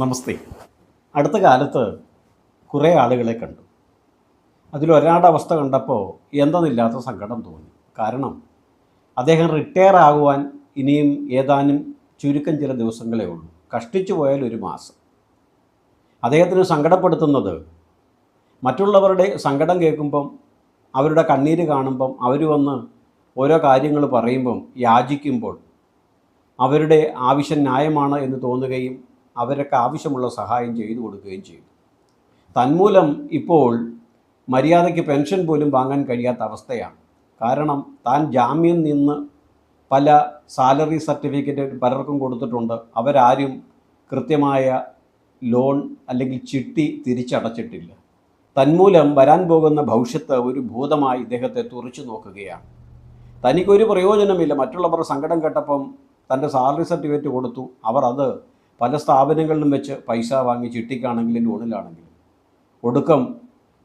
നമസ്തേ. അടുത്ത കാലത്ത് കുറേ ആളുകളെ കണ്ടു. അതിലൊരാളുടെ അവസ്ഥ കണ്ടപ്പോൾ എന്തെന്നില്ലാത്ത സങ്കടം തോന്നി. കാരണം അദ്ദേഹം റിട്ടയർ ആകുവാൻ ഇനിയും ഏതാനും ചുരുക്കം ചില ദിവസങ്ങളേ ഉള്ളൂ. കഷ്ടിച്ചു പോയാൽ ഒരു മാസം. അദ്ദേഹത്തിന് സങ്കടപ്പെടുത്തുന്നത് മറ്റുള്ളവരുടെ സങ്കടം കേൾക്കുമ്പം, അവരുടെ കണ്ണീര് കാണുമ്പം, അവർ വന്ന് ഓരോ കാര്യങ്ങൾ പറയുമ്പം, യാചിക്കുമ്പോൾ അവരുടെ ആവശ്യം ന്യായമാണ് എന്ന് തോന്നുകയും അവരൊക്കെ ആവശ്യമുള്ള സഹായം ചെയ്തു കൊടുക്കുകയും ചെയ്തു. തന്മൂലം ഇപ്പോൾ മര്യാദയ്ക്ക് പെൻഷൻ പോലും വാങ്ങാൻ കഴിയാത്ത അവസ്ഥയാണ്. കാരണം താൻ ജാമ്യം നിന്ന് പല സാലറി സർട്ടിഫിക്കറ്റ് പലർക്കും കൊടുത്തിട്ടുണ്ട്. അവരാരും കൃത്യമായ ലോൺ അല്ലെങ്കിൽ ചിട്ടി തിരിച്ചടച്ചിട്ടില്ല. തന്മൂലം വരാൻ പോകുന്ന ഭവിഷ്യത്ത് ഒരു ഭൂതമായി ഇദ്ദേഹത്തെ തുറച്ചു നോക്കുകയാണ്. തനിക്കൊരു പ്രയോജനമില്ല. മറ്റുള്ളവർ സങ്കടം കേട്ടപ്പം തൻ്റെ സാലറി സർട്ടിഫിക്കറ്റ് കൊടുത്തു. അവർ അത് പല സ്ഥാപനങ്ങളിലും വെച്ച് പൈസ വാങ്ങി, ചിട്ടിക്കാണെങ്കിലും ലോണിലാണെങ്കിലും. ഒടുക്കം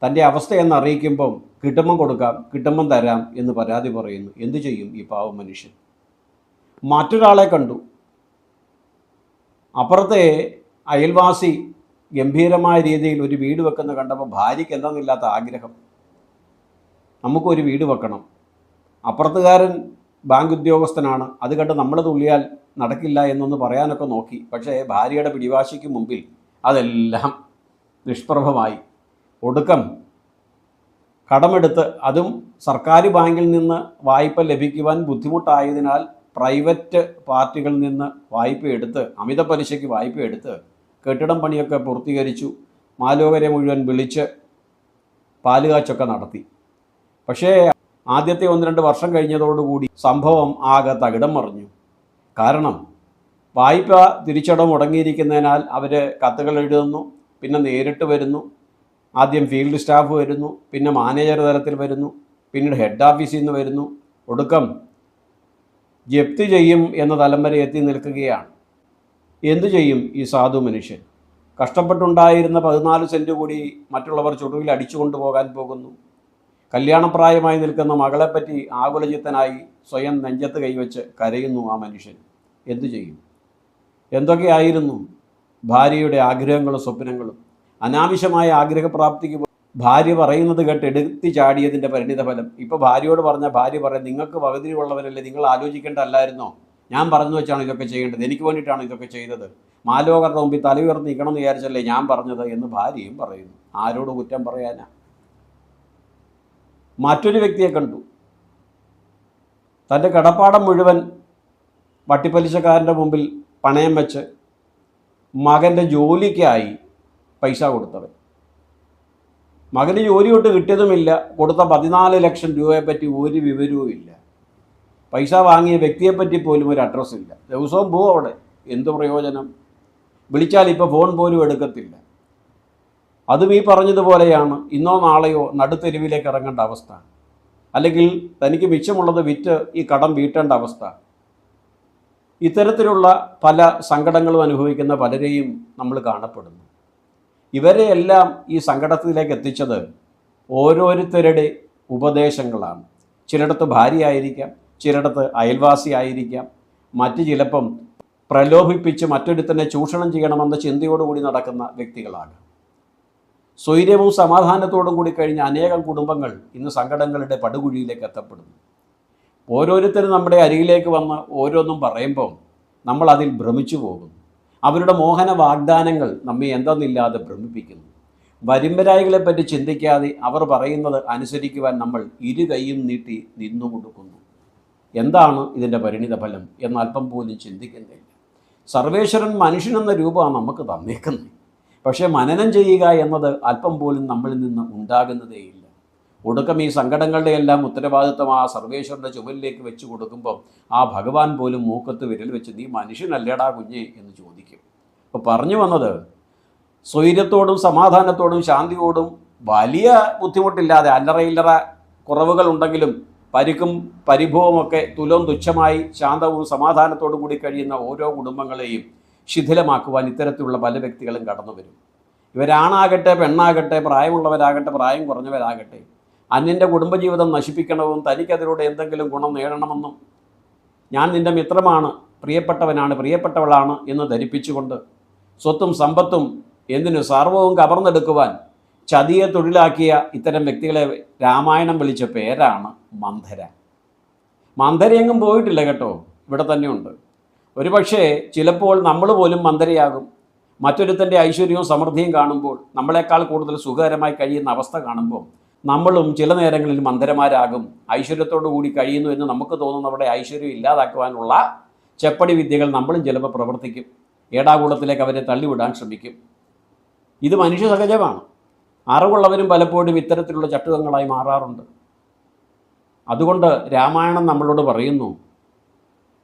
തൻ്റെ അവസ്ഥയെന്ന് അറിയിക്കുമ്പം കിട്ടുമ്പം കൊടുക്കാം, കിട്ടുമ്പം തരാം എന്ന് പരാതി പറയുന്നു. എന്തു ചെയ്യും ഈ പാവം മനുഷ്യൻ? മറ്റൊരാളെ കണ്ടു. അപ്പുറത്തെ അയൽവാസി ഗംഭീരമായ രീതിയിൽ ഒരു വീട് വെക്കുന്ന കണ്ടപ്പോൾ ഭാര്യയ്ക്ക് എന്തെന്നില്ലാത്ത ആഗ്രഹം, നമുക്കൊരു വീട് വെക്കണം. അപ്പുറത്തുകാരൻ ബാങ്ക് ഉദ്യോഗസ്ഥനാണ്. അത് കണ്ട് നമ്മൾ തുള്ളിയാൽ നടക്കില്ല എന്നൊന്ന് പറയാനൊക്കെ നോക്കി. പക്ഷേ ഭാര്യയുടെ പിടിവാശിക്ക് മുമ്പിൽ അതെല്ലാം നിഷ്പ്രഭമായി. ഒടുക്കം കടമെടുത്ത്, അതും സർക്കാർ ബാങ്കിൽ നിന്ന് വായ്പ ലഭിക്കുവാൻ ബുദ്ധിമുട്ടായതിനാൽ പ്രൈവറ്റ് പാർട്ടികളിൽ നിന്ന് വായ്പയെടുത്ത്, അമിത പലിശയ്ക്ക് വായ്പയെടുത്ത് കെട്ടിടം പണിയൊക്കെ പൂർത്തീകരിച്ചു. മാലോകരെ മുഴുവൻ വിളിച്ച് പാലുകാച്ചൊക്കെ നടത്തി. പക്ഷേ ആദ്യത്തെ 1-2 വർഷം കഴിഞ്ഞതോടുകൂടി സംഭവം ആകെ തകിടം മറിഞ്ഞു. കാരണം വായ്പ തിരിച്ചടവ് മുടങ്ങിയിരിക്കുന്നതിനാൽ അവർ കത്തുകൾ എഴുതുന്നു, പിന്നെ നേരിട്ട് വരുന്നു, ആദ്യം ഫീൽഡ് സ്റ്റാഫ് വരുന്നു, പിന്നെ മാനേജർ തലത്തിൽ വരുന്നു, പിന്നീട് ഹെഡ് ഓഫീസിൽ നിന്ന് വരുന്നു. ഒടുക്കം ജപ്തി ചെയ്യും എന്ന തലം വരെ എത്തി നിൽക്കുകയാണ്. എന്തു ചെയ്യും ഈ സാധു മനുഷ്യൻ? കഷ്ടപ്പെട്ടുണ്ടായിരുന്ന 14 സെൻറ്റ് കൂടി മറ്റുള്ളവർ ചുടുവിൽ അടിച്ചു കൊണ്ടുപോകാൻ പോകുന്നു. കല്യാണപ്രായമായി നിൽക്കുന്ന മകളെപ്പറ്റി ആകുലചിത്തനായി സ്വയം നെഞ്ചത്ത് കൈവച്ച് കരയുന്നു ആ മനുഷ്യൻ. എന്തു ചെയ്യും? എന്തൊക്കെയായിരുന്നു ഭാര്യയുടെ ആഗ്രഹങ്ങളും സ്വപ്നങ്ങളും? അനാവശ്യമായ ആഗ്രഹപ്രാപ്തിക്ക് ഭാര്യ പറയുന്നത് കേട്ട് എടുത്തി ചാടിയതിൻ്റെ പരിണിതഫലം. ഇപ്പോൾ ഭാര്യയോട് പറഞ്ഞാൽ ഭാര്യ പറയും, നിങ്ങൾക്ക് പകുതിയുള്ളവരല്ലേ, നിങ്ങൾ ആലോചിക്കേണ്ടല്ലായിരുന്നോ? ഞാൻ പറഞ്ഞു വെച്ചാണ് ഇതൊക്കെ ചെയ്യേണ്ടത്, എനിക്ക് വേണ്ടിയിട്ടാണ് ഇതൊക്കെ ചെയ്തത്, മാലോകരുടെ മുമ്പിൽ തല ഉയർത്തി നിൽക്കണമെന്ന് വിചാരിച്ചല്ലേ ഞാൻ പറഞ്ഞത് എന്ന് ഭാര്യയും പറയുന്നു. ആരോട് കുറ്റം പറയാനാ? മറ്റൊരു വ്യക്തിയെ കണ്ടു. തൻ്റെ കടപ്പാടം മുഴുവൻ വട്ടിപ്പലിശക്കാരൻ്റെ മുമ്പിൽ പണയം വെച്ച് മകൻ്റെ ജോലിക്കായി പൈസ കൊടുത്തവൻ. മകന് ജോലി തൊട്ട് കിട്ടിയതുമില്ല. കൊടുത്ത 14 ലക്ഷം രൂപയെപ്പറ്റി ഒരു വിവരവും ഇല്ല. പൈസ വാങ്ങിയ വ്യക്തിയെപ്പറ്റി പോലും ഒരു അഡ്രസ്സ് ഇല്ല. ദിവസവും പോവും അവിടെ. എന്ത് പ്രയോജനം? വിളിച്ചാൽ ഇപ്പോൾ ഫോൺ പോലും എടുക്കത്തില്ല. അതും ഈ പറഞ്ഞതുപോലെയാണ്. ഇന്നോ നാളെയോ നടുത്തെരുവിലേക്ക് ഇറങ്ങേണ്ട അവസ്ഥ, അല്ലെങ്കിൽ തനിക്ക് മിച്ചമുള്ളത് വിറ്റ് ഈ കടം വീട്ടേണ്ട അവസ്ഥ. ഇത്തരത്തിലുള്ള പല സങ്കടങ്ങളും അനുഭവിക്കുന്ന പലരെയും നമ്മൾ കാണപ്പെടുന്നു. ഇവരെയെല്ലാം ഈ സങ്കടത്തിലേക്ക് എത്തിച്ചത് ഓരോരുത്തരുടെ ഉപദേശങ്ങളാണ്. ചിലയിടത്ത് ഭാര്യയായിരിക്കാം, ചിലയിടത്ത് അയൽവാസി ആയിരിക്കാം, മറ്റ് ചിലപ്പം പ്രലോഭിപ്പിച്ച് മറ്റൊരുത്തനെ ചൂഷണം ചെയ്യണമെന്ന ചിന്തയോടുകൂടി നടക്കുന്ന വ്യക്തികളാകാം. സ്വൈര്യവും സമാധാനത്തോടും കൂടി കഴിഞ്ഞ അനേകം കുടുംബങ്ങൾ ഇന്ന് സങ്കടങ്ങളുടെ പടുകുഴിയിലേക്ക് എത്തപ്പെടുന്നു. ഓരോരുത്തരും നമ്മുടെ അരികിലേക്ക് വന്ന് ഓരോന്നും പറയുമ്പം നമ്മൾ അതിൽ ഭ്രമിച്ചു പോകുന്നു. അവരുടെ മോഹന വാഗ്ദാനങ്ങൾ നമ്മെ എന്തെന്നില്ലാതെ ഭ്രമിപ്പിക്കുന്നു. വരുംവരായികളെപ്പറ്റി ചിന്തിക്കാതെ അവർ പറയുന്നത് അനുസരിക്കുവാൻ നമ്മൾ ഇരു കൈയും നീട്ടി നിന്നു കൊടുക്കുന്നു. എന്താണ് ഇതിൻ്റെ പരിണിതഫലം എന്ന് അല്പം പോലും ചിന്തിക്കുന്നില്ല. സർവേശ്വരൻ മനുഷ്യനെന്ന രൂപമാണ് നമുക്ക് തന്നേക്കുന്നത്. പക്ഷേ മനനം ചെയ്യുക എന്നത് അല്പം പോലും നമ്മളിൽ നിന്ന് ഉണ്ടാകുന്നതേയില്ല. ഒടുക്കം ഈ സങ്കടങ്ങളുടെ എല്ലാം ഉത്തരവാദിത്വം ആ സർവേശ്വരൻ്റെ ചുമലിലേക്ക് വെച്ച് കൊടുക്കുമ്പോൾ ആ ഭഗവാൻ പോലും മൂക്കത്ത് വിരൽ വെച്ച് നീ മനുഷ്യനല്ലേടാ കുഞ്ഞേ എന്ന് ചോദിക്കും. അപ്പോൾ പറഞ്ഞു വന്നത്, സ്വൈര്യത്തോടും സമാധാനത്തോടും ശാന്തിയോടും വലിയ ബുദ്ധിമുട്ടില്ലാതെ, അല്ലറ കുറവുകൾ ഉണ്ടെങ്കിലും പരിക്കും പരിഭവമൊക്കെ തുച്ഛമായി ശാന്തവും സമാധാനത്തോടും കൂടി കഴിയുന്ന ഓരോ കുടുംബങ്ങളെയും ശിഥിലമാക്കുവാൻ ഇത്തരത്തിലുള്ള പല വ്യക്തികളും കടന്നു വരും. ഇവരാണാകട്ടെ പെണ്ണാകട്ടെ, പ്രായമുള്ളവരാകട്ടെ പ്രായം കുറഞ്ഞവരാകട്ടെ, അന്യൻ്റെ കുടുംബജീവിതം നശിപ്പിക്കണമെന്നും തനിക്കതിലൂടെ എന്തെങ്കിലും ഗുണം നേടണമെന്നും, ഞാൻ നിൻ്റെ മിത്രമാണ്, പ്രിയപ്പെട്ടവനാണ്, പ്രിയപ്പെട്ടവളാണ് എന്ന് ധരിപ്പിച്ചുകൊണ്ട് സ്വത്തും സമ്പത്തും എന്തിനു സർവവും കവർന്നെടുക്കുവാൻ ചതിയെ തൊഴിലാക്കിയ ഇത്തരം വ്യക്തികളെ രാമായണം വിളിച്ച പേരാണ് മന്ധര. മന്ധരയെങ്ങും പോയിട്ടില്ല കേട്ടോ, ഇവിടെ തന്നെയുണ്ട്. ഒരുപക്ഷെ ചിലപ്പോൾ നമ്മൾ പോലും മന്ധരയാകും. മറ്റൊരുത്തൻ്റെ ഐശ്വര്യവും സമൃദ്ധിയും കാണുമ്പോൾ, നമ്മളെക്കാൾ കൂടുതൽ സുഖകരമായി കഴിയുന്ന അവസ്ഥ കാണുമ്പോൾ നമ്മളും ചില നേരങ്ങളിൽ മന്ധരമാരാകും. ഐശ്വര്യത്തോടു കൂടി കഴിയുന്നു എന്ന് നമുക്ക് തോന്നുന്നവരുടെ ഐശ്വര്യം ഇല്ലാതാക്കുവാനുള്ള ചെപ്പടി വിദ്യകൾ നമ്മളും ചിലപ്പോൾ പ്രവർത്തിക്കും. ഏടാകൂടത്തിലേക്ക് അവരെ തള്ളിവിടാൻ ശ്രമിക്കും. ഇത് മനുഷ്യ സഹജമാണ്. അറിവുള്ളവരും പലപ്പോഴും ഇത്തരത്തിലുള്ള ചട്ടുകങ്ങളായി മാറാറുണ്ട്. അതുകൊണ്ട് രാമായണം നമ്മളോട് പറയുന്നു,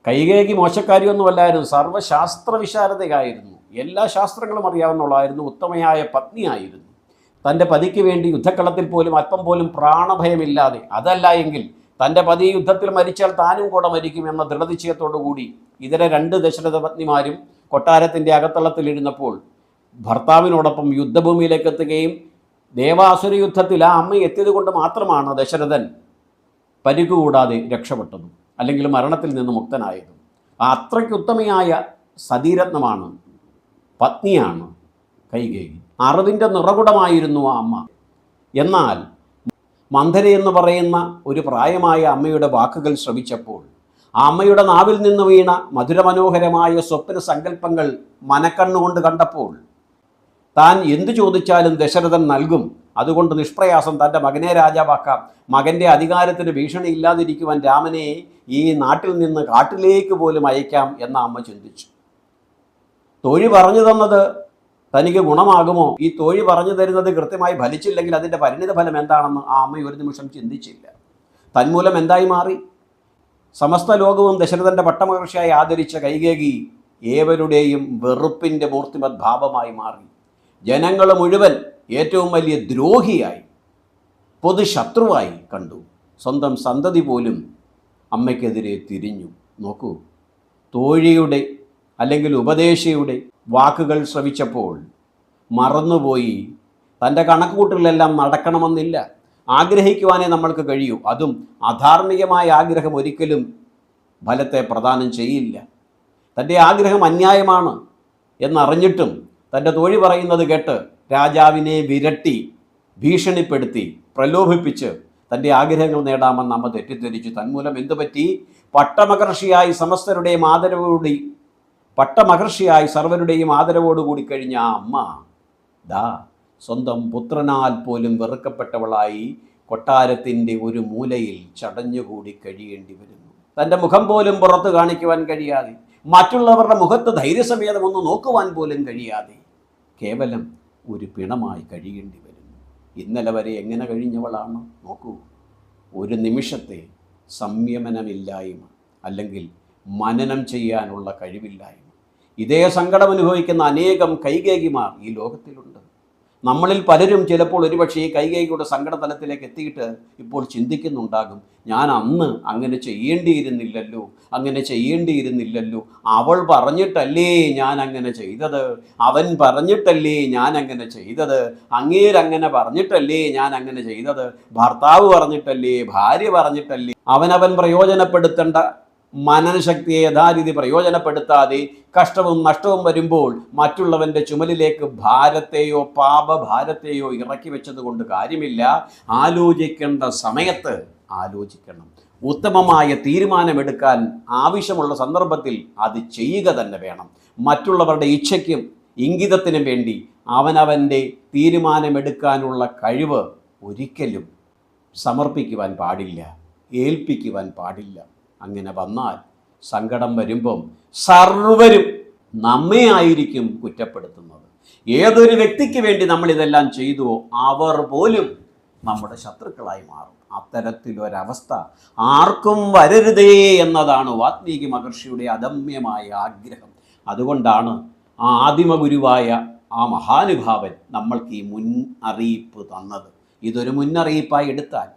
കൈകേയി മോശക്കാരിയൊന്നുമല്ലായിരുന്നു, സർവ്വശാസ്ത്ര വിശാരദയായിരുന്നു, എല്ലാ ശാസ്ത്രങ്ങളും അറിയാവുന്നവളായിരുന്നു, ഉത്തമയായ പത്നിയായിരുന്നു. തൻ്റെ പതിക്ക് വേണ്ടി യുദ്ധക്കളത്തിൽ പോലും അല്പം പോലും പ്രാണഭയമില്ലാതെ, അതല്ല എങ്കിൽ തൻ്റെ പതി യുദ്ധത്തിൽ മരിച്ചാൽ താനും കൂടെ മരിക്കും എന്ന ദൃഢനിശ്ചയത്തോടു കൂടി ഇതര 2 ദശരഥ പത്നിമാരും കൊട്ടാരത്തിൻ്റെ അകത്തളത്തിലിരുന്നപ്പോൾ ഭർത്താവിനോടൊപ്പം യുദ്ധഭൂമിയിലേക്ക് എത്തുകയും ദേവാസുര യുദ്ധത്തിൽ ആ അമ്മ എത്തിയത് കൊണ്ട് മാത്രമാണ് ദശരഥൻ പരിക്കുകൂടാതെ രക്ഷപ്പെട്ടതും അല്ലെങ്കിൽ മരണത്തിൽ നിന്ന് മുക്തനായതും. അത്രയ്ക്ക് ഉത്തമയായ സതീരത്നമാണ്, പത്നിയാണ് കൈകേയി. അറിവിൻ്റെ നിറകുടമായിരുന്നു ആ അമ്മ. എന്നാൽ മന്ധര എന്ന് പറയുന്ന ഒരു പ്രായമായ അമ്മയുടെ വാക്കുകൾ ശ്രവിച്ചപ്പോൾ, ആ അമ്മയുടെ നാവിൽ നിന്ന് വീണ മധുരമനോഹരമായ സ്വപ്ന സങ്കല്പങ്ങൾ മനക്കണ്ണുകൊണ്ട് കണ്ടപ്പോൾ, താൻ എന്തു ചോദിച്ചാലും ദശരഥൻ നൽകും, അതുകൊണ്ട് നിഷ്പ്രയാസം തൻ്റെ മകനെ രാജാവാക്കാം, മകൻ്റെ അധികാരത്തിന് ഭീഷണി ഇല്ലാതിരിക്കുവാൻ രാമനെ ഈ നാട്ടിൽ നിന്ന് കാട്ടിലേക്ക് പോലും അയക്കാം എന്ന അമ്മ ചിന്തിച്ചു. തോഴി പറഞ്ഞു തന്നത് തനിക്ക് ഗുണമാകുമോ? ഈ തോഴി പറഞ്ഞു തരുന്നത് കൃത്യമായി ഫലിച്ചില്ലെങ്കിൽ അതിൻ്റെ പരിണിത ഫലം എന്താണെന്ന് ആ അമ്മ ഒരു നിമിഷം ചിന്തിച്ചില്ല. തന്മൂലം എന്തായി മാറി? സമസ്ത ലോകവും ദശരഥൻ്റെ പട്ടമഹർഷിയായി ആദരിച്ച കൈകേയി ഏവരുടെയും വെറുപ്പിൻ്റെ മൂർത്തിമത് ഭാവമായി മാറി. ജനങ്ങൾ മുഴുവൻ ഏറ്റവും വലിയ ദ്രോഹിയായി, പൊതുശത്രുവായി കണ്ടു. സ്വന്തം സന്തതി പോലും അമ്മയ്ക്കെതിരെ തിരിഞ്ഞു. നോക്കൂ, തോഴിയുടെ അല്ലെങ്കിൽ ഉപദേശിയുടെ വാക്കുകൾ ശ്രവിച്ചപ്പോൾ മറന്നുപോയി. തൻ്റെ കണക്കുകൂട്ടലിലെല്ലാം നടക്കണമെന്നില്ല, ആഗ്രഹിക്കുവാനേ നമ്മൾക്ക് കഴിയൂ. അതും അധാർമികമായ ആഗ്രഹം ഒരിക്കലും ഫലത്തെ പ്രദാനം ചെയ്യില്ല. തൻ്റെ ആഗ്രഹം അന്യായമാണ് എന്നറിഞ്ഞിട്ടും തൻ്റെ തോഴി പറയുന്നത് കേട്ട് രാജാവിനെ വിരട്ടി, ഭീഷണിപ്പെടുത്തി, പ്രലോഭിപ്പിച്ച് തൻ്റെ ആഗ്രഹങ്ങൾ നേടാമെന്ന് അമ്മ തെറ്റിദ്ധരിച്ചു. തന്മൂലം എന്തുപറ്റി? പട്ടമഹർഷിയായി സമസ്തരുടെയും ആദരവോടുകൂടി, പട്ടമഹർഷിയായി സർവരുടെയും ആദരവോടുകൂടി കഴിഞ്ഞ ആ അമ്മ സ്വന്തം പുത്രനാൽ പോലും വെറുക്കപ്പെട്ടവളായി കൊട്ടാരത്തിൻ്റെ ഒരു മൂലയിൽ ചടഞ്ഞുകൂടി കഴിയേണ്ടി വരുന്നു. തൻ്റെ മുഖം പോലും പുറത്ത് കാണിക്കുവാൻ കഴിയാതെ, മറ്റുള്ളവരുടെ മുഖത്ത് ധൈര്യസമേതം ഒന്ന് നോക്കുവാൻ പോലും കഴിയാതെ കേവലം ഒരു പിണമായി കഴിയേണ്ടി വരുന്നു. ഇന്നലെ വരെ എങ്ങനെ കഴിഞ്ഞവളാണ് നോക്കൂ. ഒരു നിമിഷത്തെ സംയമനമില്ലായ്മ അല്ലെങ്കിൽ മനനം ചെയ്യാനുള്ള കഴിവില്ലായ്മ. ഇതേ സങ്കടം അനുഭവിക്കുന്ന അനേകം കൈകേയിമാർ ഈ ലോകത്തിലുണ്ട്. നമ്മളിൽ പലരും ചിലപ്പോൾ ഒരുപക്ഷെ ഈ കൈകേയിയുടെ സങ്കടതലത്തിലേക്ക് എത്തിയിട്ട് ഇപ്പോൾ ചിന്തിക്കുന്നുണ്ടാകും, ഞാൻ അന്ന് അങ്ങനെ ചെയ്യേണ്ടിയിരുന്നില്ലല്ലോ, അങ്ങനെ ചെയ്യേണ്ടിയിരുന്നില്ലല്ലോ, അവൾ പറഞ്ഞിട്ടല്ലേ ഞാൻ അങ്ങനെ ചെയ്തത്, അവൻ പറഞ്ഞിട്ടല്ലേ ഞാൻ അങ്ങനെ ചെയ്തത്, അങ്ങേരങ്ങനെ പറഞ്ഞിട്ടല്ലേ ഞാൻ അങ്ങനെ ചെയ്തത്, ഭർത്താവ് പറഞ്ഞിട്ടല്ലേ, ഭാര്യ പറഞ്ഞിട്ടല്ലേ. അവനവൻ പ്രയോജനപ്പെടുത്തേണ്ട മനനശക്തിയെ യഥാരീതി പ്രയോജനപ്പെടുത്താതെ കഷ്ടവും നഷ്ടവും വരുമ്പോൾ മറ്റുള്ളവൻ്റെ ചുമലിലേക്ക് ഭാരത്തെയോ പാപഭാരത്തെയോ ഇറക്കി വെച്ചത് കൊണ്ട് കാര്യമില്ല. ആലോചിക്കേണ്ട സമയത്ത് ആലോചിക്കണം. ഉത്തമമായ തീരുമാനമെടുക്കാൻ ആവശ്യമുള്ള സന്ദർഭത്തിൽ അത് ചെയ്യുക തന്നെ വേണം. മറ്റുള്ളവരുടെ ഇച്ഛയ്ക്കും ഇംഗിതത്തിനും വേണ്ടി അവനവൻ്റെ തീരുമാനമെടുക്കാനുള്ള കഴിവ് ഒരിക്കലും സമർപ്പിക്കുവാൻ പാടില്ല, ഏൽപ്പിക്കുവാൻ പാടില്ല. അങ്ങനെ വന്നാൽ സങ്കടം വരുമ്പം സർവരും നമ്മെ ആയിരിക്കും കുറ്റപ്പെടുത്തുന്നത്. ഏതൊരു വ്യക്തിക്ക് വേണ്ടി നമ്മളിതെല്ലാം ചെയ്തുവോ അവർ പോലും നമ്മുടെ ശത്രുക്കളായി മാറും. അത്തരത്തിലൊരവസ്ഥ ആർക്കും വരരുതേ എന്നതാണ് വാത്മീകി മഹർഷിയുടെ അദമ്യമായ ആഗ്രഹം. അതുകൊണ്ടാണ് ആ ആദിമഗുരുവായ ആ മഹാനുഭാവൻ നമ്മൾക്ക് ഈ മുൻ അറിയിപ്പ് തന്നത്. ഇതൊരു മുന്നറിയിപ്പായി എടുത്താൽ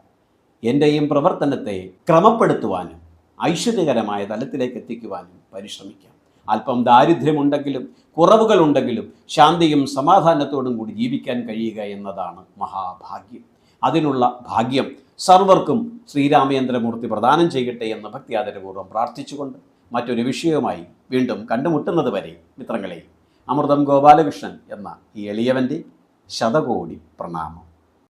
എൻ്റെയും പ്രവർത്തനത്തെ ക്രമപ്പെടുത്തുവാനും ഐശ്വര്യകരമായ തലത്തിലേക്ക് എത്തിക്കുവാനും പരിശ്രമിക്കാം. അല്പം ദാരിദ്ര്യമുണ്ടെങ്കിലും കുറവുകളുണ്ടെങ്കിലും ശാന്തിയും സമാധാനത്തോടും കൂടി ജീവിക്കാൻ കഴിയുക എന്നതാണ് മഹാഭാഗ്യം. അതിനുള്ള ഭാഗ്യം സർവർക്കും ശ്രീരാമചന്ദ്രമൂർത്തി പ്രദാനം ചെയ്യട്ടെ എന്ന് ഭക്തിയാദരപൂർവ്വം പ്രാർത്ഥിച്ചുകൊണ്ട് മറ്റൊരു വിഷയവുമായി വീണ്ടും കണ്ടുമുട്ടുന്നത് വരെ മിത്രങ്ങളെ അമൃതം ഗോപാലകൃഷ്ണൻ എന്ന ഈ എളിയവൻ്റെ ശതകോടി പ്രണാമം.